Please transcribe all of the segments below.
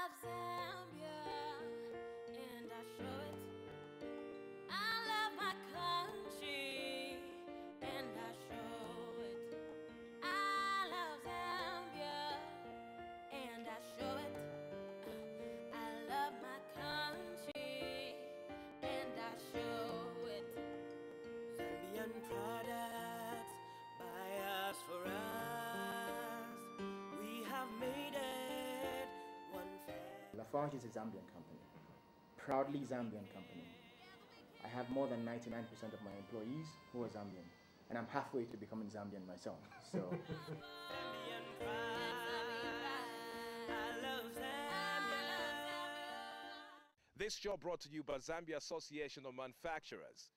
love Zambia, and I show it. I love my country, and I show it. I love Zambia, and I show it. I love my country, and I show it. Zambian products by us for us. We have made it one fair. Lafarge is a Zambian company, proudly Zambian company. I have more than 99% of my employees who are Zambian, and I'm halfway to becoming Zambian myself. So. Zambian pride. I love Zambia. This show brought to you by Zambia Association of Manufacturers.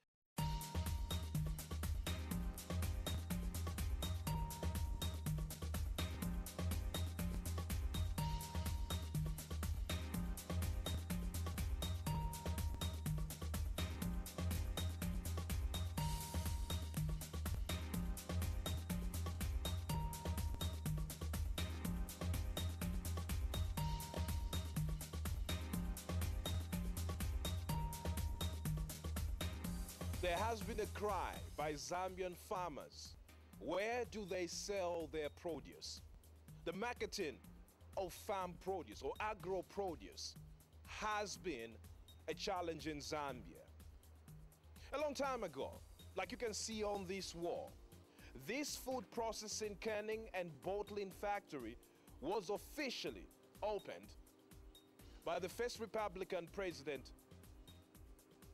There has been a cry by Zambian farmers. Where do they sell their produce? The marketing of farm produce or agro produce has been a challenge in Zambia. A long time ago, like you can see on this wall, this food processing, canning and bottling factory was officially opened by the first Republican president,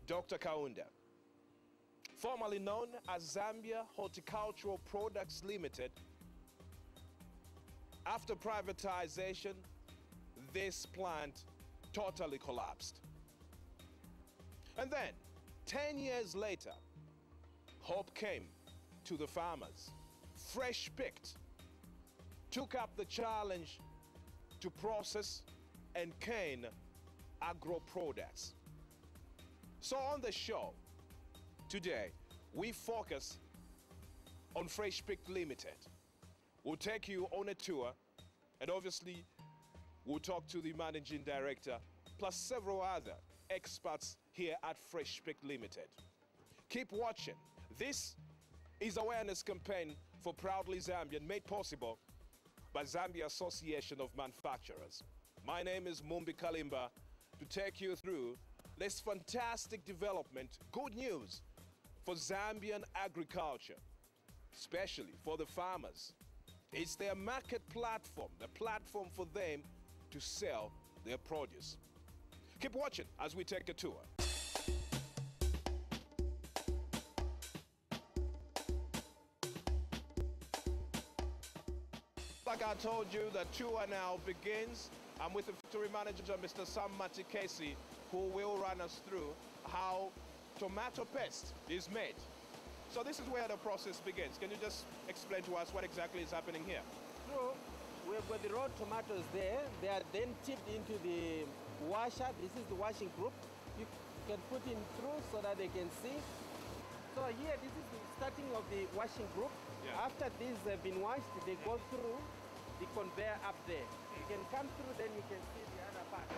Dr. Kaunda. Formerly known as Zambia Horticultural Products Limited. After privatization, this plant totally collapsed. And then, 10 years later, hope came to the farmers. Freshpikt took up the challenge to process and can agro products. So on the show, today, we focus on Freshpikt Limited. We'll take you on a tour, and obviously, we'll talk to the managing director, plus several other experts here at Freshpikt Limited. Keep watching. This is awareness campaign for Proudly Zambian, made possible by Zambia Association of Manufacturers. My name is Mumbi Kalimba, to take you through this fantastic development, good news for Zambian agriculture, especially for the farmers. It's their market platform, the platform for them to sell their produce. Keep watching as we take a tour. Like I told you, the tour now begins. I'm with the factory manager, Mr. Sam Matikesi, who will run us through how tomato paste is made. So this is where the process begins. Can you just explain to us what exactly is happening here? So we've got the raw tomatoes there. They are then tipped into the washer. This is the washing group. You can put in through so that they can see. So here, this is the starting of the washing group. Yeah. After these have been washed, they go through the conveyor up there. You can come through, then you can see the other part.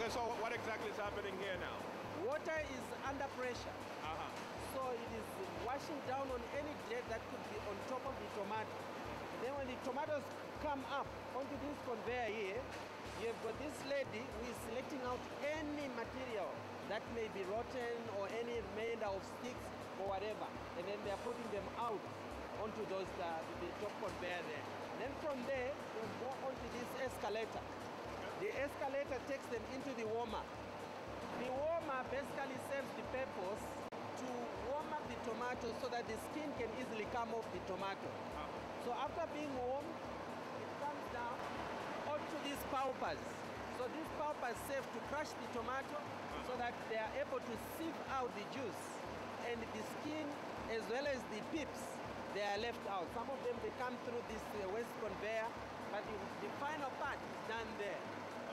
Okay, so what exactly is happening here now? Water is under pressure. So it is washing down on any dirt that could be on top of the tomato. And then when the tomatoes come up onto this conveyor here, you have got this lady who is selecting out any material that may be rotten or any remainder of sticks or whatever. And then they're putting them out onto those the top conveyor there. And then from there, they go onto this escalator. The escalator takes them into the warmer. The warmer basically serves the purpose to warm up the tomato so that the skin can easily come off the tomato. So after being warmed, it comes down onto these pulpers. So these pulpers serve to crush the tomato so that they are able to sieve out the juice. And the skin, as well as the pips, they are left out. Some of them, they come through this waste conveyor, but the final part is done there.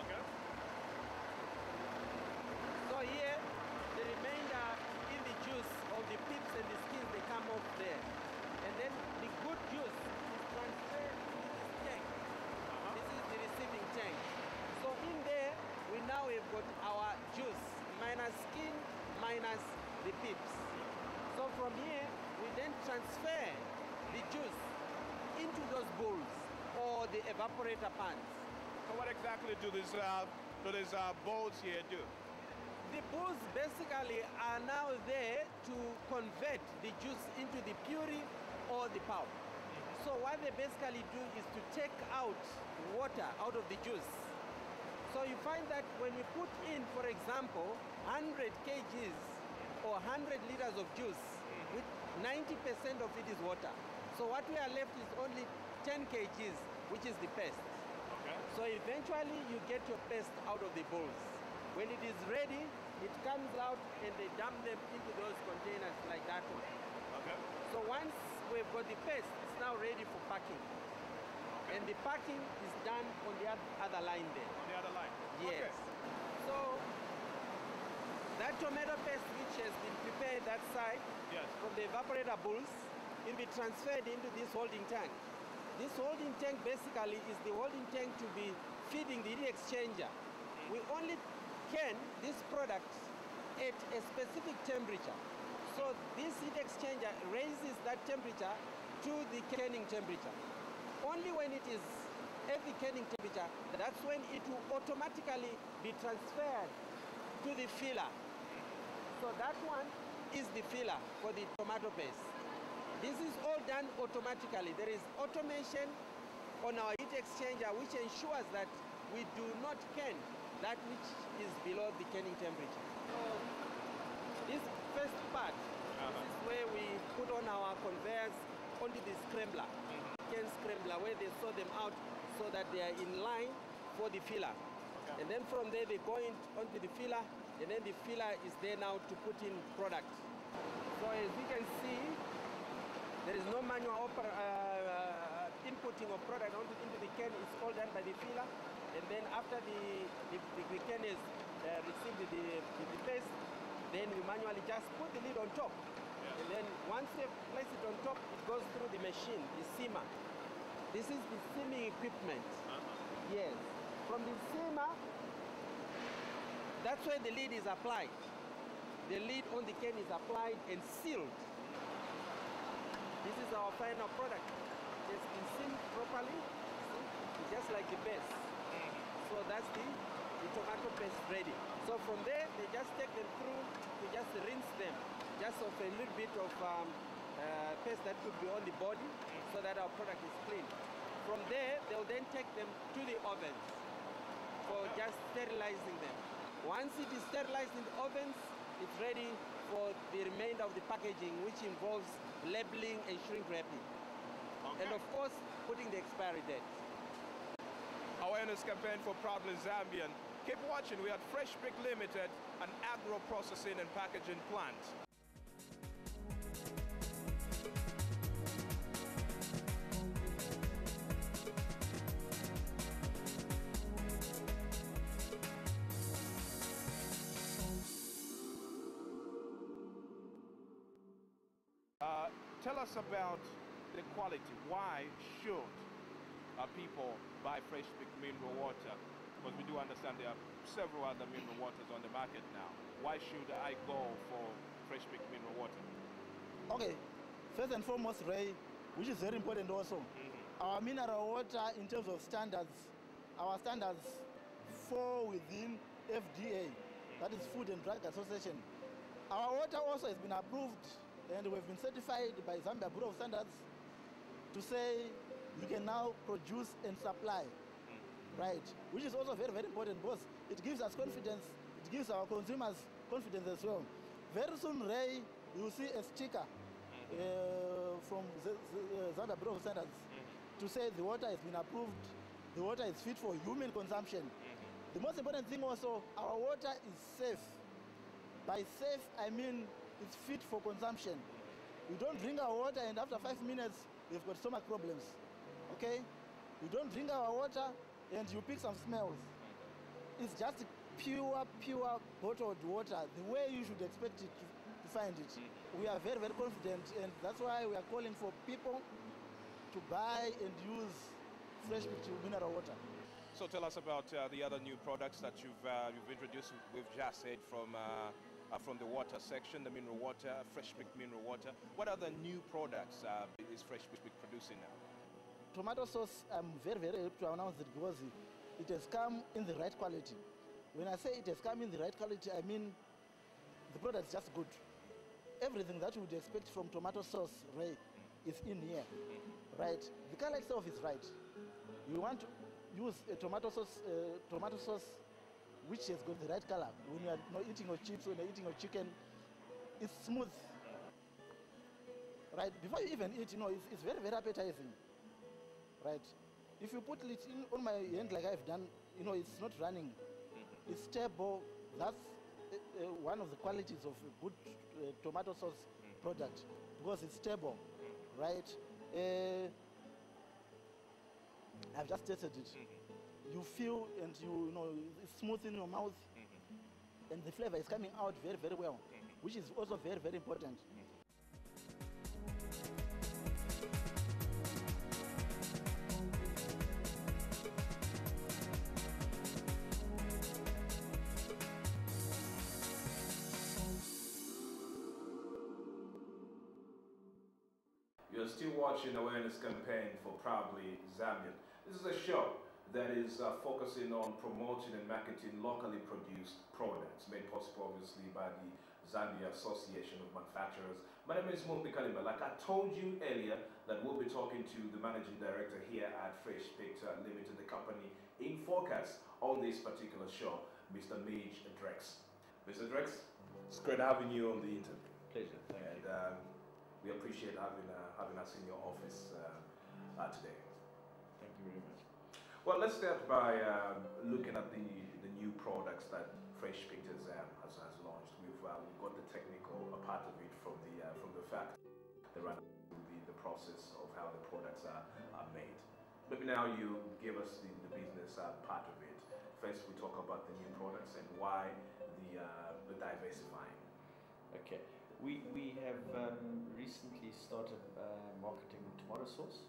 Okay. So here, the remainder in the juice of the pips and the skins, they come off there. And then the good juice is transferred to this tank. This is the receiving tank. So in there, transfer the juice into those bowls or the evaporator pans. So what exactly do these bowls here do? The bowls basically are now there to convert the juice into the puree or the pulp. So what they basically do is to take out water out of the juice. So you find that when you put in, for example, 100 kgs or 100 liters of juice, with 90% of it is water. So what we are left is only 10 kgs, which is the paste. Okay. So eventually you get your paste out of the bowls. When it is ready, it comes out and they dump them into those containers like that one. Okay. So once we've got the paste, it's now ready for packing. Okay. And the packing is done on the other line there. On the other line? Yes. Okay. So that tomato paste which has been prepared that side, Yes. from the evaporator bowls, will be transferred into this holding tank. This holding tank basically is the holding tank to be feeding the heat exchanger. We only can this product at a specific temperature. So this heat exchanger raises that temperature to the canning temperature. Only when it is at the canning temperature, that's when it will automatically be transferred to the filler. So that one is the filler for the tomato paste. This is all done automatically. There is automation on our heat exchanger which ensures that we do not can that which is below the canning temperature. So this first part is where we put on our conveyors onto the scrambler, can scrambler, where they saw them out so that they are in line for the filler. And then from there they go onto the filler, and then the filler is there now to put in product. So as you can see, there is no manual inputting of product into the can. It's all done by the filler. And then after the can has received the paste, then we manually just put the lid on top. And then once they place it on top, it goes through the machine, the simmer. This is the simming equipment. Yes. From the simmer, that's where the lid is applied. The lid on the can is applied and sealed. This is our final product. It's been sealed properly, it's just like the base. So that's the tomato paste ready. So from there, they just take them through to just rinse them, just of a little bit of paste that could be on the body, so that our product is clean. From there, they'll then take them to the ovens for just sterilizing them. Once it is sterilized in the ovens, it's ready for the remainder of the packaging, which involves labeling and shrink wrapping. And of course, putting the expiry date. Awareness campaign for Proudly Zambian. Keep watching. We are at Freshpikt Limited, an agro-processing and packaging plant. Tell us about the quality. Why should people buy Freshpikt mineral water? Because we do understand there are several other mineral waters on the market now. Why should I go for Freshpikt mineral water? Okay, first and foremost, Ray, which is very important also, our mineral water in terms of standards, our standards fall within FDA, that is Food and Drug Association. Our water also has been approved and we've been certified by Zambia Bureau of Standards to say we can now produce and supply, right? Which is also very, very important because it gives us confidence, it gives our consumers confidence as well. Very soon, Ray, you will see a sticker from Zambia Bureau of Standards to say the water has been approved, the water is fit for human consumption. The most important thing also, our water is safe. By safe, I mean it's fit for consumption. You don't drink our water and after 5 minutes, you've got stomach problems, okay? You don't drink our water and you pick some smells. It's just pure bottled water, the way you should expect it to find it. We are very, very confident, and that's why we are calling for people to buy and use Freshpikt mineral water. So tell us about the other new products that you've introduced. We've just heard from from the water section, the mineral water, Freshpikt mineral water. What other new products is Freshpikt producing now? Tomato sauce, I'm very, very happy to announce it because it has come in the right quality. When I say it has come in the right quality, I mean the product is just good. Everything that you would expect from tomato sauce, Ray, is in here, right? The color itself is right. You want to use a tomato sauce which has got the right color. When you are not eating your chips, when you're eating your chicken, it's smooth, right? Before you even eat, it's very, very appetizing, right? If you put it on my hand like I've done, it's not running. It's stable. That's one of the qualities of a good tomato sauce product, because it's stable, right? I've just tasted it. You feel and it's smooth in your mouth, and the flavor is coming out very, very well, which is also very, very important. You're still watching Awareness Campaign for Proudly Zambian. This is a show that is focusing on promoting and marketing locally produced products, made possible obviously by the Zambia Association of Manufacturers. My name is Mumbi Kalimba. Like I told you earlier, that we'll be talking to the managing director here at Freshpikt Limited, the company in focus on this particular show, Mr. Midge Drex. Mr. Drex, it's great having you on the interview. Pleasure, thank you. We appreciate having us in your office today. Thank you very much. Well, let's start by looking at the new products that Freshpikt has launched. We've got the technical part of it from the fact that right the process of how the products are made. Maybe now you give us the business part of it. First, we talk about the new products and why the diversifying. Okay. We have recently started marketing tomato sauce,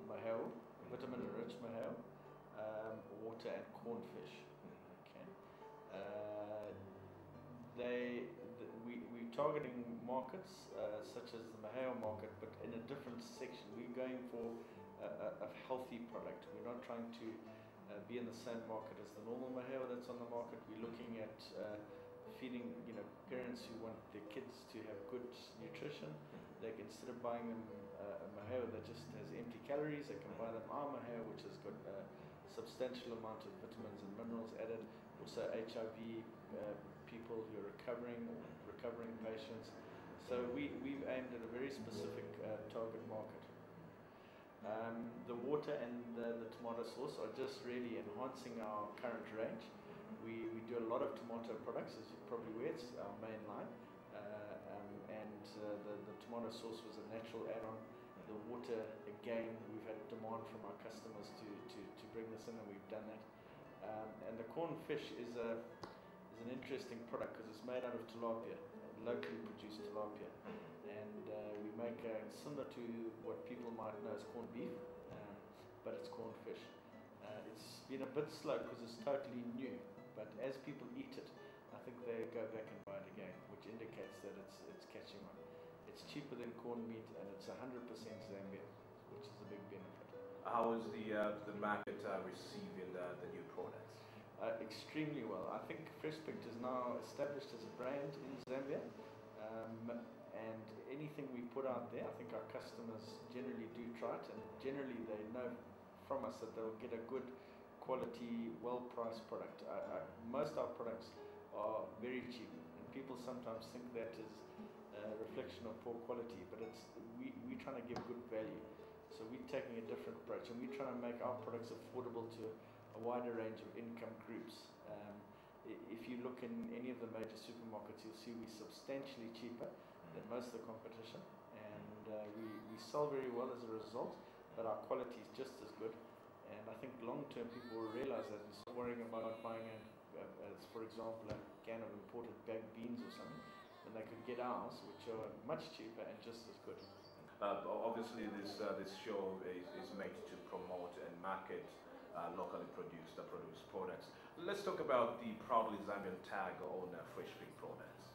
maheo, vitamin-rich maheo, water and cornfish. Okay. We're targeting markets such as the maheo market, but in a different section. We're going for a healthy product. We're not trying to be in the same market as the normal maheo that's on the market. We're looking at feeding, parents who want their kids to have good nutrition. They can, instead of buying them a maheo that just has empty calories, they can buy them our maheo, which has got a substantial amount of vitamins and minerals added. Also HIV people who are recovering patients. So we've aimed at a very specific target market. The water and the tomato sauce are just really enhancing our current range. We do a lot of tomato products, as you're probably aware. It's our main line, the tomato sauce was a natural add-on. The water, again, we've had demand from our customers to bring this in, and we've done that. And the cornfish is an interesting product because it's made out of tilapia, locally produced tilapia, and we make similar to what people might know as corned beef, but it's cornfish. It's been a bit slow because it's totally new. But as people eat it, I think they go back and buy it again, which indicates that it's catching on. It's cheaper than corned meat, and it's 100% Zambian, which is a big benefit. How is the market receiving the new products? Extremely well. I think Freshpikt is now established as a brand in Zambia, and anything we put out there, I think our customers generally do try it, and generally they know from us that they'll get a good quality, well-priced product. Most of our products are very cheap, and people sometimes think that is a reflection of poor quality, but we're trying to give good value. So we're taking a different approach, and we're trying to make our products affordable to a wider range of income groups. If you look in any of the major supermarkets, you'll see we're substantially cheaper than most of the competition, and we sell very well as a result, but our quality is just as good. And I think long-term people will realize that and stop worrying about buying, for example, a can of imported baked beans or something, when they could get ours, which are much cheaper and just as good. Obviously, this show is made to promote and market locally produced products. Let's talk about the Proudly Zambian tag on Freshpikt products.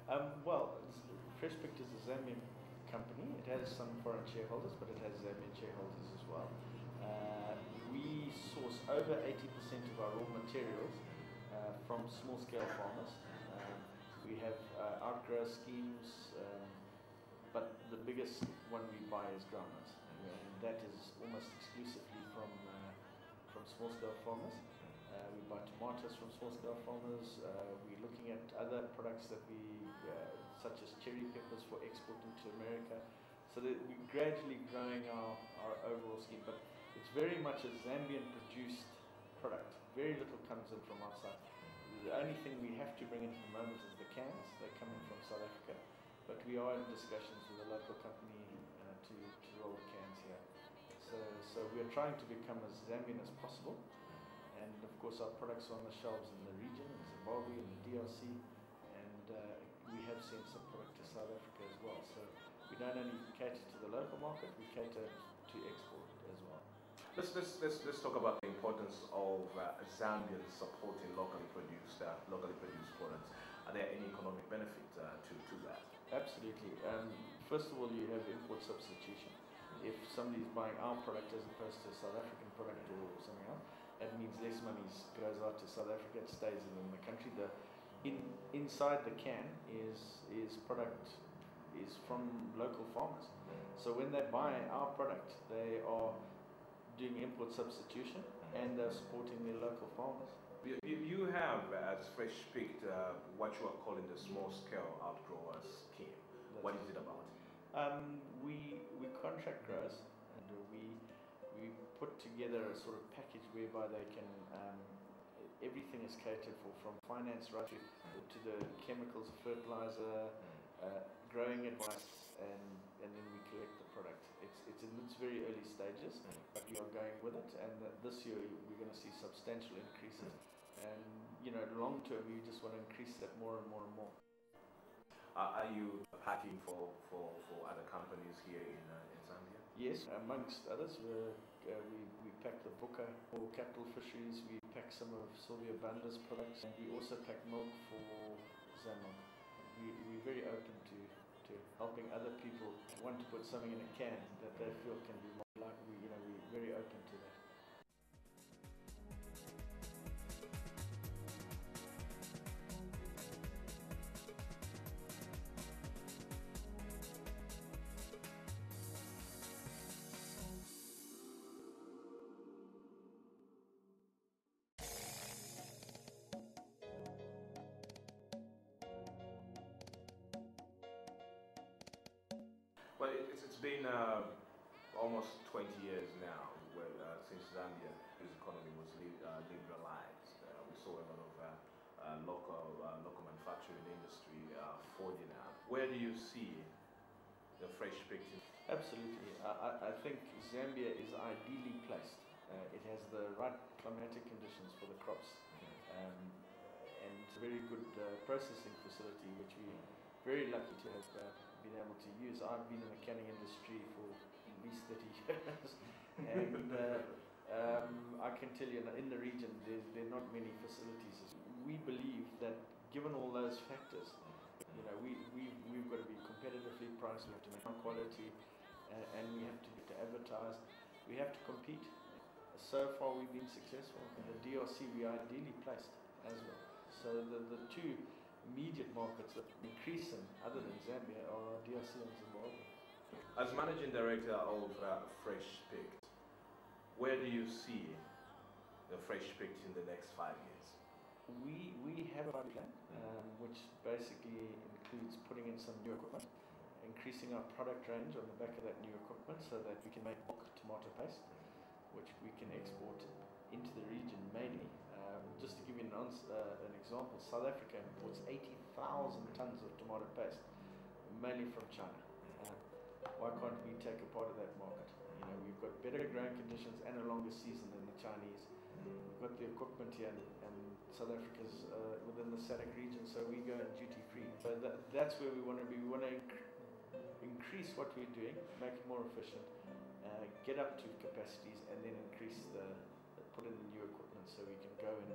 Well, Freshpikt is a Zambian company. It has some foreign shareholders, but it has Zambian shareholders as well. We source over 80% of our raw materials from small-scale farmers. We have outgrow schemes, but the biggest one we buy is groundnuts, and that is almost exclusively from small-scale farmers. We buy tomatoes from small-scale farmers. We're looking at other products that such as cherry peppers for export into America. So that we're gradually growing our overall scheme, but it's very much a Zambian produced product. Very little comes in from outside. The only thing we have to bring in at the moment is the cans. They're coming from South Africa, but we are in discussions with a local company to roll the cans here. So we are trying to become as Zambian as possible, and of course our products are on the shelves in the region, in Zimbabwe and the DRC, and we have sent some product to South Africa as well. So we don't only cater to the local market, we cater to export as well. Let's talk about the importance of Zambians supporting locally produced products. Are there any economic benefit to that? Absolutely. First of all, you have import substitution. If somebody's buying our product as opposed to a South African product or something else, that means less money goes out to South Africa. It stays in the country. Inside the can is product is from local farmers. So when they buy our product, they are doing import substitution and they're supporting their local farmers. You have, as Freshpikt, what you are calling the small-scale outgrower scheme. What is it about? We contract growers, and we put together a sort of package whereby they can everything is catered for, from finance right to the chemicals, fertilizer, growing advice, and then we collect the product. It's in its very early stages, but we are going with it, and this year we're going to see substantial increases. And long term, we just want to increase that more and more and more. Are you packing for other companies here in Zambia? Yes, amongst others, we pack the Buka for capital fisheries. We pack some of Sylvia Banda's products, and we also pack milk for Zambian. We're very open to helping other people want to put something in a can that they feel can be more like. We're very open to that. Well, it's been almost 20 years now since Zambia's economy was liberalized. We saw a lot of local manufacturing industry forging out. Where do you see the Freshpikt? Absolutely. I think Zambia is ideally placed. It has the right climatic conditions for the crops, and a very good processing facility, which we're very lucky to have been able to use. I've been in the canning industry for at least 30 years, and I can tell you in the region there are not many facilities. We believe that given all those factors, we've got to be competitively priced, we have to make high quality, and we have to advertise, we have to compete. So far we've been successful. In the DRC we are ideally placed as well. So the two immediate markets that are increasing other than Zambia are DRC and Zimbabwe. As Managing Director of Freshpikt, where do you see the Freshpikt in the next 5 years? We have a plan which basically includes putting in some new equipment, increasing our product range on the back of that new equipment so that we can make bulk tomato paste, which we can export into the region mainly. Just to give you an example, South Africa imports 80,000 tons of tomato paste, mainly from China. Why can't we take a part of that market? We've got better growing conditions and a longer season than the Chinese. We've got the equipment here, and South Africa's within the SADC region, so we go in duty free. So that's where we want to be. We want to increase what we're doing, make it more efficient, get up to capacities, and then put in the new equipment so we can go in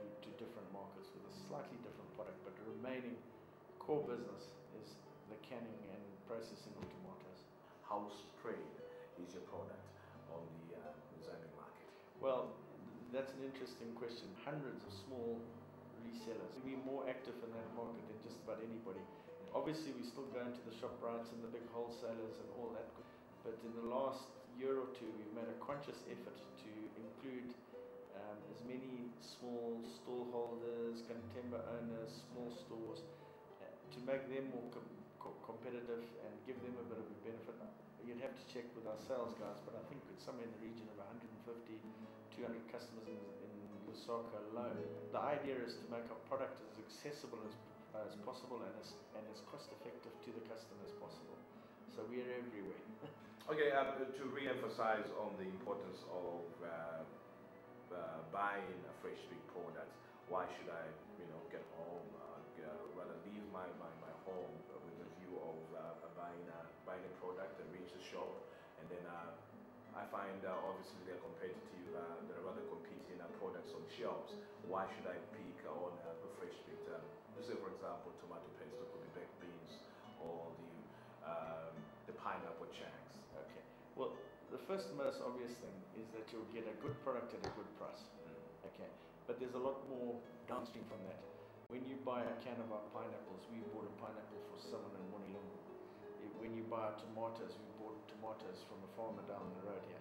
to different markets with a slightly different product, but remaining core business is the canning and processing of tomatoes. How spread is your product on the Zambian market? Well, that's an interesting question. Hundreds of small resellers. We're more active in that market than just about anybody. Obviously, we still go into the ShopRites and the big wholesalers and all that. But in the last year or two, we've made a conscious effort to include as many small stall holders, contember owners, small stores, to make them more competitive and give them a bit of a benefit. You'd have to check with our sales guys, but I think it's somewhere in the region of 150, 200 customers in Lusaka alone. The idea is to make our product as accessible as possible and as cost effective to the customer as possible. So we are everywhere. Okay, to re-emphasize on the importance of buying a Freshpikt product, why should I, get home, rather leave my home with the view of buying a product and reach the shop, and then I find obviously they're competitive, there are other competing products on shelves. Why should I pick on a Freshpikt? Say for example, tomato paste, or could be baked beans, or the pineapple chunks. Okay. Well, the first most obvious thing is that you'll get a good product at a good price. Okay. But there's a lot more downstream from that. When you buy a can of our pineapples, we bought a pineapple for someone in Monilungu. When you buy tomatoes, we bought tomatoes from a farmer down the road here.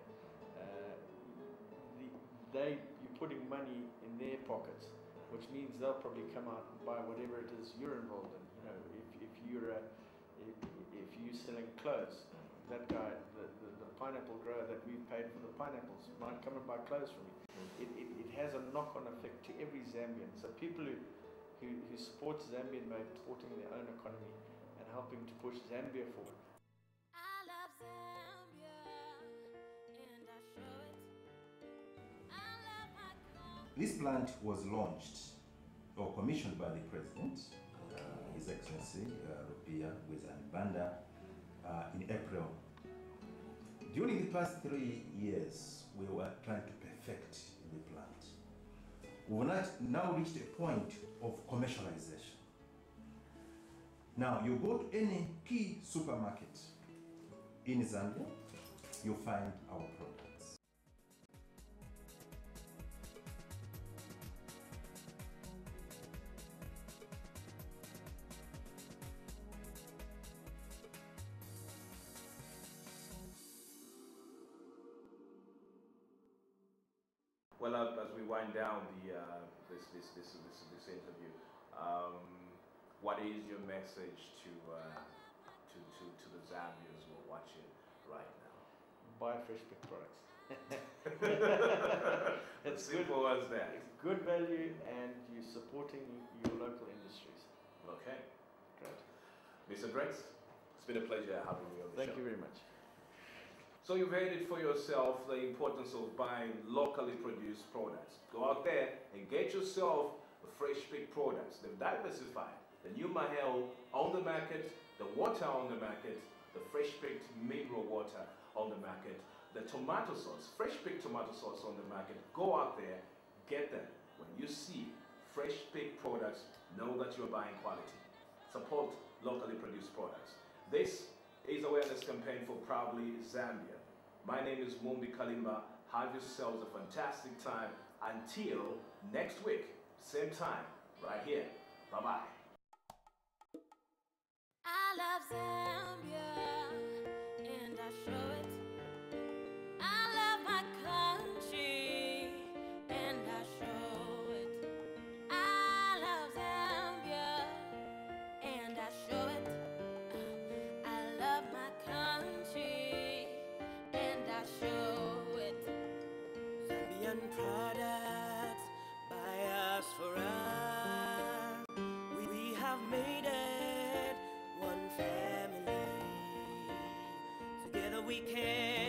You're putting money in their pockets, which means they'll probably come out and buy whatever it is you're involved in. If you're selling clothes, that guy, the pineapple grower that we've paid for the pineapples, might come and buy clothes from me. It has a knock-on effect to every Zambian. So people who support Zambian made, supporting their own economy and helping to push Zambia forward. I love Zambia, and I show it. I love my country. This plant was launched or commissioned by the President, His Excellency Rupia Banda, in April. During the past 3 years, we were trying to perfect the plant. We have now reached a point of commercialization. Now, you go to any key supermarket in Zambia, you find our products. Well, as we wind down this interview, what is your message to the Zambians who are watching right now? Buy Freshpikt products. It's simple as that. It's good value, and you're supporting your local industries. Okay, Great. Mr. Drex, it's been a pleasure having you on the show. Thank you very much. So you've heard it for yourself, the importance of buying locally produced products. Go out there and get yourself Freshpikt products. They've diversified. The new Mahel on the market, the water on the market, the Freshpikt mineral water on the market, the tomato sauce, Freshpikt tomato sauce on the market. Go out there, get them. When you see Freshpikt products, know that you're buying quality. Support locally produced products. This is awareness campaign for Proudly Zambia. My name is Mumbi Kalimba. Have yourselves a fantastic time until next week, same time, right here. Bye-bye. I love Zambia, and I show it. I love my country, and I show it. I love Zambia, and I show it. I love my country, and I show it. Zambian products by us for us. We have made it one family. Together we can.